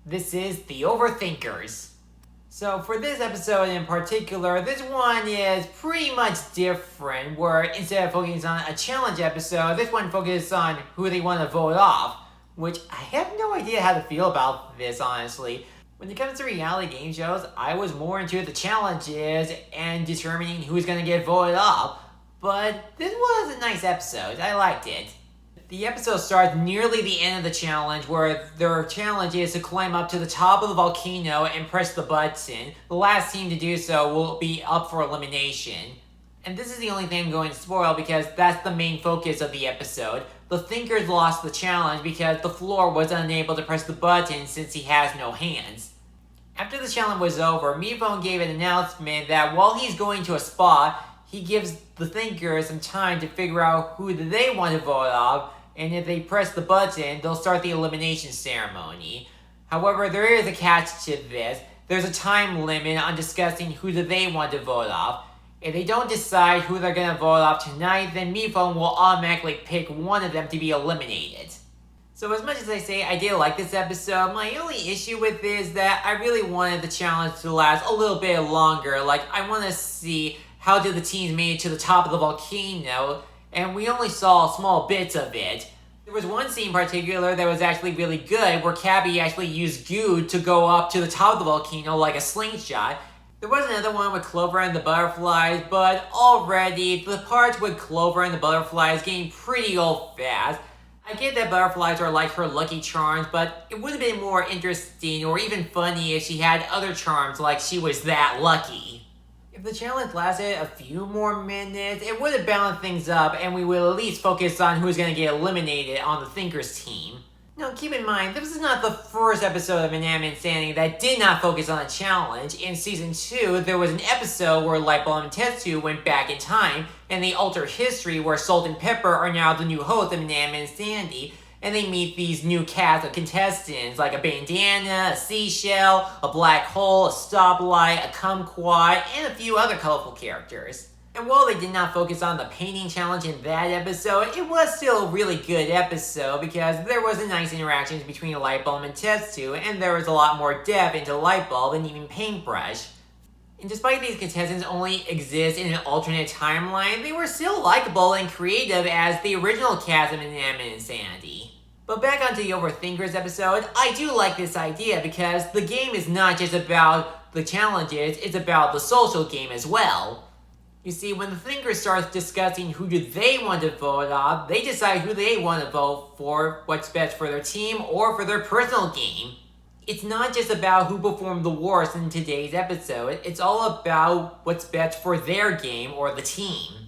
This is the Overthinkers. So for this episode in particular, this one is pretty much different, where instead of focusing on a challenge episode, this one focuses on who they want to vote off, which I have no idea how to feel about this, honestly. When it comes to reality game shows, I was more into the challenges and determining who's going to get voted off, but this was a nice episode. I liked it. The episode starts nearly the end of the challenge, where their challenge is to climb up to the top of the volcano and press the button. The last team to do so will be up for elimination. And this is the only thing I'm going to spoil because that's the main focus of the episode. The Thinkers lost the challenge because the floor was unable to press the button since he has no hands. After the challenge was over, Meephone gave an announcement that while he's going to a spot, he gives the Thinkers some time to figure out who they want to vote off, and if they press the button, they'll start the elimination ceremony. However, there is a catch to this. There's a time limit on discussing who they want to vote off. If they don't decide who they're going to vote off tonight, then Meephone will automatically pick one of them to be eliminated. So as much as I say I did like this episode, my only issue with this is that I really wanted the challenge to last a little bit longer. I want to see how did the teams make it to the top of the volcano, and we only saw small bits of it. There was one scene in particular that was actually really good, where Cabby actually used goo to go up to the top of the volcano like a slingshot. There was another one with Clover and the butterflies, but already the parts with Clover and the butterflies getting pretty old fast. I get that butterflies are like her lucky charms, but it would have been more interesting or even funny if she had other charms like she was that lucky. If the challenge lasted a few more minutes, it would have balanced things up and we would at least focus on who's going to get eliminated on the Thinkers team. Now keep in mind, this is not the first episode of Inanimate Insanity that did not focus on a challenge. In Season 2, there was an episode where Lightbulb and Tetsu went back in time, and they alter history where Salt and Pepper are now the new hosts of Inanimate Insanity, and they meet these new cast of contestants like a bandana, a seashell, a black hole, a stoplight, a kumquat, and a few other colorful characters. And while they did not focus on the painting challenge in that episode, it was still a really good episode because there was a nice interactions between Lightbulb and Tetsu, and there was a lot more depth into Lightbulb and even Paintbrush. And despite these contestants only exist in an alternate timeline, they were still likable and creative as the original cast of Inanimate Insanity. But back onto the Overthinkers episode, I do like this idea because the game is not just about the challenges, it's about the social game as well. You see, when the Thinkers start discussing who do they want to vote off, they decide who they want to vote for, what's best for their team, or for their personal game. It's not just about who performed the worst in today's episode, it's all about what's best for their game or the team.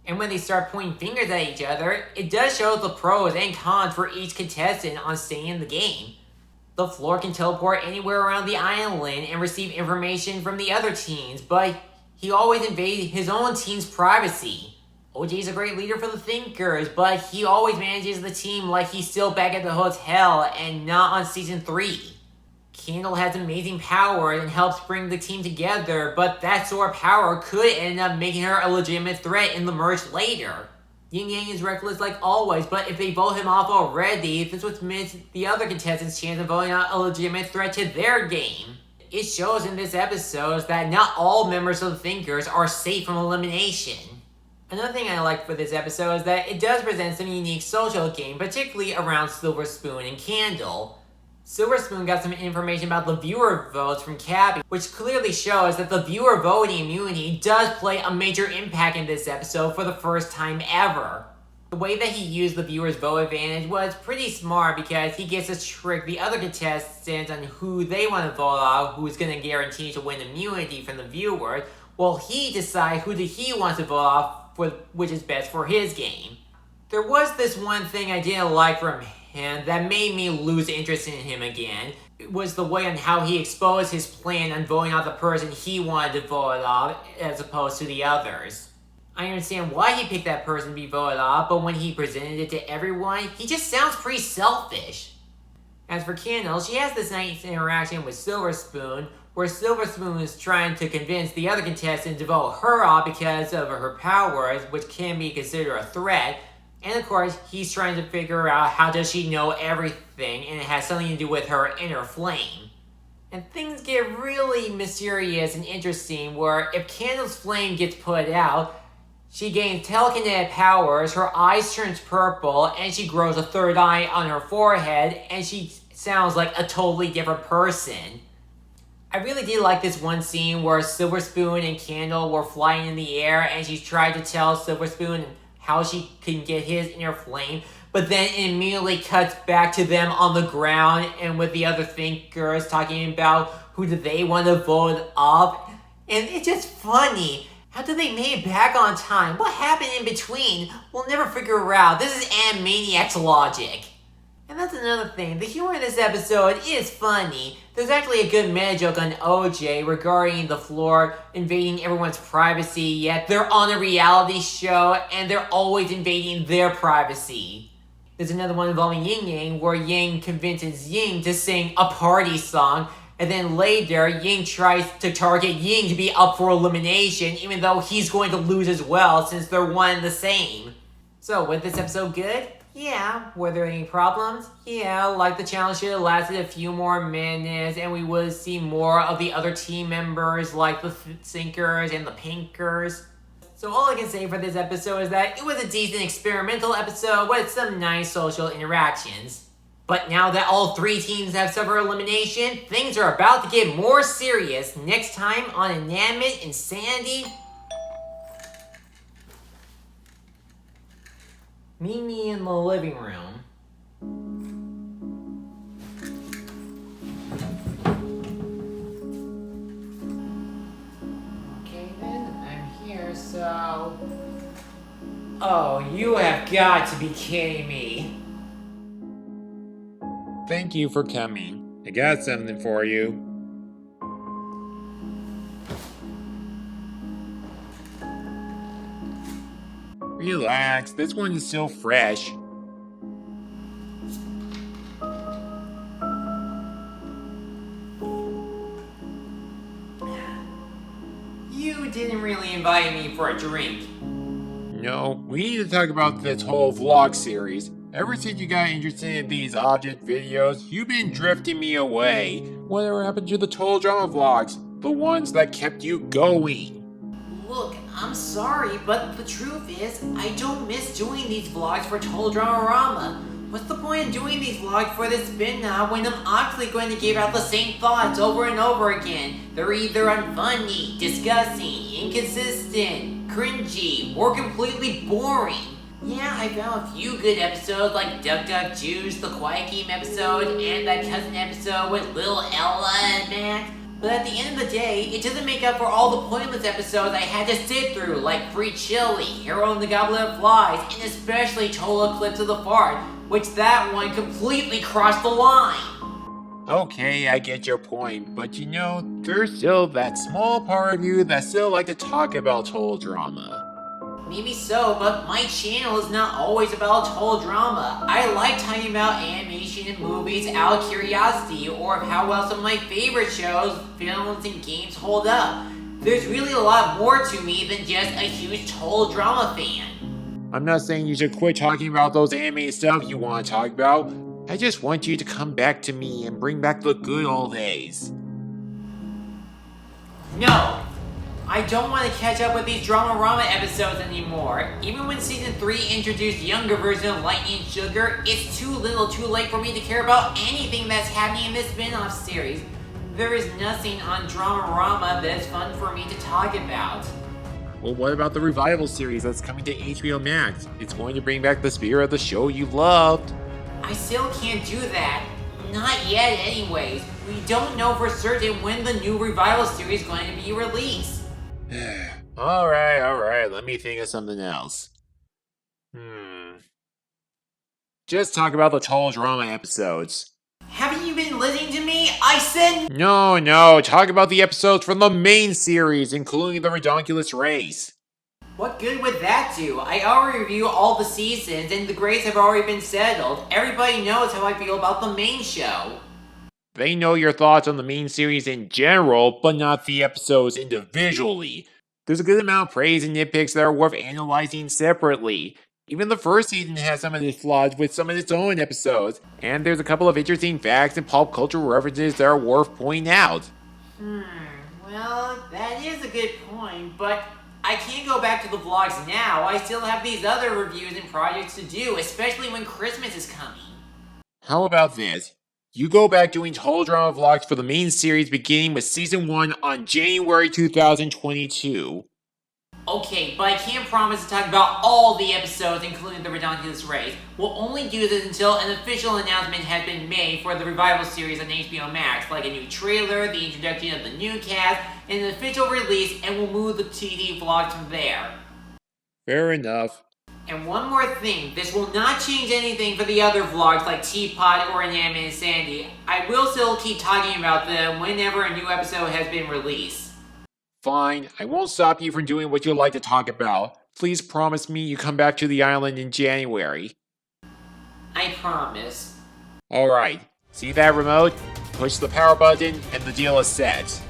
And when they start pointing fingers at each other, it does show the pros and cons for each contestant on staying in the game. The floor can teleport anywhere around the island and receive information from the other teams, but he always invades his own team's privacy. OJ's a great leader for the Thinkers, but he always manages the team like he's still back at the hotel and not on Season 3. Candle has amazing power and helps bring the team together, but that sort of power could end up making her a legitimate threat in the merge later. Yin Yang is reckless like always, but if they vote him off already, this would miss the other contestants' chance of voting out a legitimate threat to their game. It shows in this episode that not all members of the Thinkers are safe from elimination. Another thing I like for this episode is that it does present some unique social game, particularly around Silver Spoon and Candle. Silver Spoon got some information about the viewer votes from Cabby, which clearly shows that the viewer voting immunity does play a major impact in this episode for the first time ever. The way that he used the viewer's vote advantage was pretty smart because he gets to trick the other contestants on who they want to vote off, who's going to guarantee to win immunity from the viewers, while he decides who he wants to vote off for, which is best for his game. There was this one thing I didn't like from him that made me lose interest in him again. It was the way on how he exposed his plan on voting off the person he wanted to vote off as opposed to the others. I understand why he picked that person to be voted off, but when he presented it to everyone, he just sounds pretty selfish. As for Candle, she has this nice interaction with Silver Spoon, where Silver Spoon is trying to convince the other contestant to vote her off because of her powers, which can be considered a threat. And of course, he's trying to figure out how does she know everything everything, and it has something to do with her inner flame. And things get really mysterious and interesting where if Candle's flame gets put out, she gains telekinetic powers, her eyes turns purple, and she grows a third eye on her forehead, and she sounds like a totally different person. I really did like this one scene where Silver Spoon and Candle were flying in the air, and she tried to tell Silver Spoon how she can get his inner flame, but then it immediately cuts back to them on the ground and with the other thinkers talking about who do they want to vote up. And it's just funny. How did they make it back on time? What happened in between? We'll never figure out. This is Animaniacs logic. And that's another thing. The humor in this episode is funny. There's actually a good meta joke on OJ regarding the floor invading everyone's privacy, yet they're on a reality show and they're always invading their privacy. There's another one involving Yin Yang where Yang convinces Ying to sing a party song, and then later Ying tries to target Ying to be up for elimination even though he's going to lose as well since they're one and the same. So, was this episode good? Yeah. Were there any problems? Yeah, like the challenge should have lasted a few more minutes and we would see more of the other team members like the Sinkers and the Pinkers. So all I can say for this episode is that it was a decent experimental episode with some nice social interactions. But now that all three teams have suffered elimination, things are about to get more serious next time on Inanimate Insanity. Meet me in the living room. Okay then, I'm here, so... Oh, you have got to be kidding me. Thank you for coming. I got something for you. Relax, this one is still fresh. You didn't really invite me for a drink. No, we need to talk about this whole vlog series. Ever since you got interested in these object videos, you've been drifting me away. Whatever happened to the Total Drama vlogs? The ones that kept you going? Look, I'm sorry, but the truth is, I don't miss doing these vlogs for Total Drama. What's the point of doing these vlogs for this spin-off when I'm obviously going to give out the same thoughts over and over again? They're either unfunny, disgusting, inconsistent, cringy, or completely boring. Yeah, I found a few good episodes like Duck Duck Juice, the Quiet Game episode, and that cousin episode with Lil Ella and Matt. But at the end of the day, it doesn't make up for all the pointless episodes I had to sit through, like Free Chili, Hero and the Goblet of Flies, and especially Total Eclipse of the Fart, which that one completely crossed the line. Okay, I get your point, but you know, there's still that small part of you that still like to talk about Total Drama. Maybe so, but my channel is not always about Total Drama. I like talking about animation and movies out of curiosity, or of how well some of my favorite shows, films, and games hold up. There's really a lot more to me than just a huge Total Drama fan. I'm not saying you should quit talking about those anime stuff you want to talk about. I just want you to come back to me and bring back the good old days. No! I don't want to catch up with these Drama-Rama episodes anymore. Even when Season 3 introduced younger version of Lightning and Sugar, it's too little too late for me to care about anything that's happening in this spin-off series. There is nothing on Drama-Rama that's fun for me to talk about. Well, what about the revival series that's coming to HBO Max? It's going to bring back the spirit of the show you loved. I still can't do that. Not yet anyways. We don't know for certain when the new revival series is going to be released. Alright, let me think of something else. Just talk about the Total Drama episodes. Haven't you been listening to me? I said... No, talk about the episodes from the main series, including the Redonkulous Race. What good would that do? I already reviewed all the seasons, and the grades have already been settled. Everybody knows how I feel about the main show. They know your thoughts on the main series in general, but not the episodes individually. There's a good amount of praise and nitpicks that are worth analyzing separately. Even the first season has some of its flaws with some of its own episodes, and there's a couple of interesting facts and pop culture references that are worth pointing out. Well, that is a good point, but I can't go back to the vlogs now. I still have these other reviews and projects to do, especially when Christmas is coming. How about this? You go back doing total drama vlogs for the main series beginning with season 1 on January 2022. Okay, but I can't promise to talk about all the episodes, including the Redonkulous Race. We'll only do this until an official announcement has been made for the revival series on HBO Max, like a new trailer, the introduction of the new cast, and an official release, and we'll move the TV vlogs from there. Fair enough. And one more thing, this will not change anything for the other vlogs like Teapot or Inanimate Insanity. I will still keep talking about them whenever a new episode has been released. Fine, I won't stop you from doing what you like to talk about. Please promise me you come back to the island in January. I promise. Alright, see that remote? Push the power button and the deal is set.